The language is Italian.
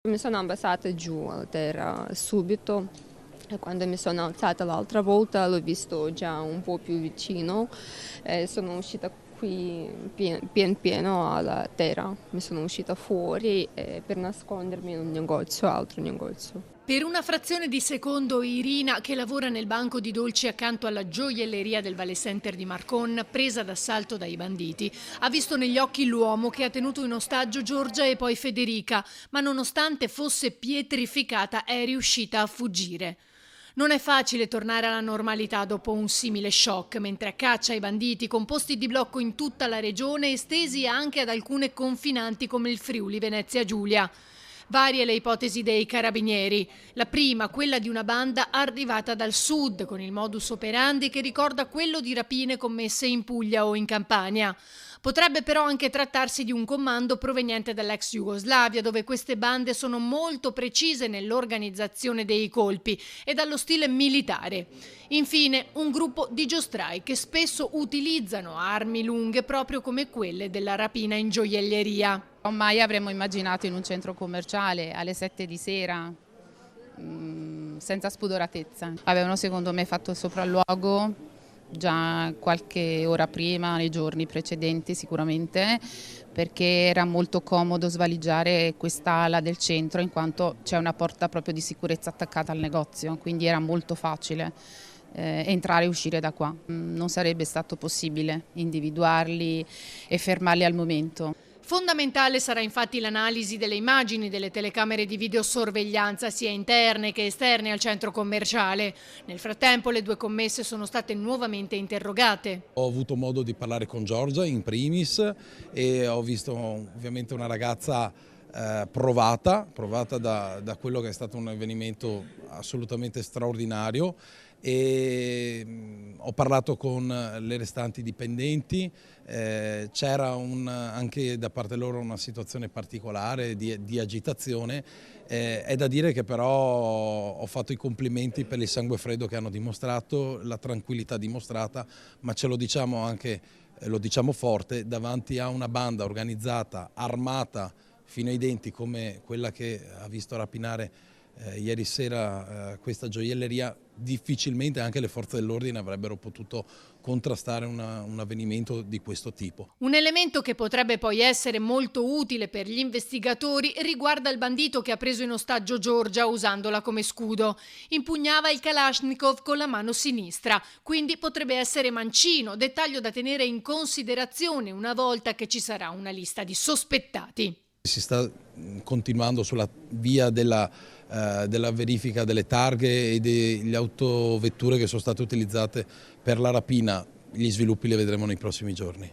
Mi sono abbassata giù a terra subito e quando mi sono alzata l'altra volta l'ho visto già un po' più vicino e sono uscita qui pieno alla terra, mi sono uscita fuori per nascondermi in un negozio, altro negozio. Per una frazione di secondo Irina, che lavora nel banco di dolci accanto alla gioielleria del Vale Center di Marcon, presa d'assalto dai banditi, ha visto negli occhi l'uomo che ha tenuto in ostaggio Giorgia e poi Federica, ma nonostante fosse pietrificata è riuscita a fuggire. Non è facile tornare alla normalità dopo un simile shock, mentre a caccia ai banditi con posti di blocco in tutta la regione, estesi anche ad alcune confinanti come il Friuli Venezia Giulia. Varie le ipotesi dei carabinieri. La prima, quella di una banda arrivata dal sud, con il modus operandi che ricorda quello di rapine commesse in Puglia o in Campania. Potrebbe però anche trattarsi di un comando proveniente dall'ex Jugoslavia, dove queste bande sono molto precise nell'organizzazione dei colpi e dallo stile militare. Infine, un gruppo di giostrai che spesso utilizzano armi lunghe proprio come quelle della rapina in gioielleria. Mai avremmo immaginato in un centro commerciale alle 7 di sera, senza spudoratezza. Avevano secondo me fatto il sopralluogo già qualche ora prima, nei giorni precedenti sicuramente, perché era molto comodo svaligiare quest'ala del centro in quanto c'è una porta proprio di sicurezza attaccata al negozio, quindi era molto facile entrare e uscire da qua. Non sarebbe stato possibile individuarli e fermarli al momento. Fondamentale sarà infatti l'analisi delle immagini delle telecamere di videosorveglianza sia interne che esterne al centro commerciale. Nel frattempo le due commesse sono state nuovamente interrogate. Ho avuto modo di parlare con Giorgia in primis e ho visto ovviamente una ragazza provata da quello che è stato un avvenimento assolutamente straordinario e ho parlato con le restanti dipendenti, c'era anche da parte loro una situazione particolare di agitazione, è da dire che però ho fatto i complimenti per il sangue freddo che hanno dimostrato, la tranquillità dimostrata, ma ce lo diciamo anche, lo diciamo forte, davanti a una banda organizzata, armata fino ai denti come quella che ha visto rapinare ieri sera questa gioielleria, difficilmente anche le forze dell'ordine avrebbero potuto contrastare un avvenimento di questo tipo. Un elemento che potrebbe poi essere molto utile per gli investigatori riguarda il bandito che ha preso in ostaggio Giorgia usandola come scudo. Impugnava il Kalashnikov con la mano sinistra, quindi potrebbe essere mancino, dettaglio da tenere in considerazione una volta che ci sarà una lista di sospettati. Si sta continuando sulla via della verifica delle targhe e delle autovetture che sono state utilizzate per la rapina. Gli sviluppi li vedremo nei prossimi giorni.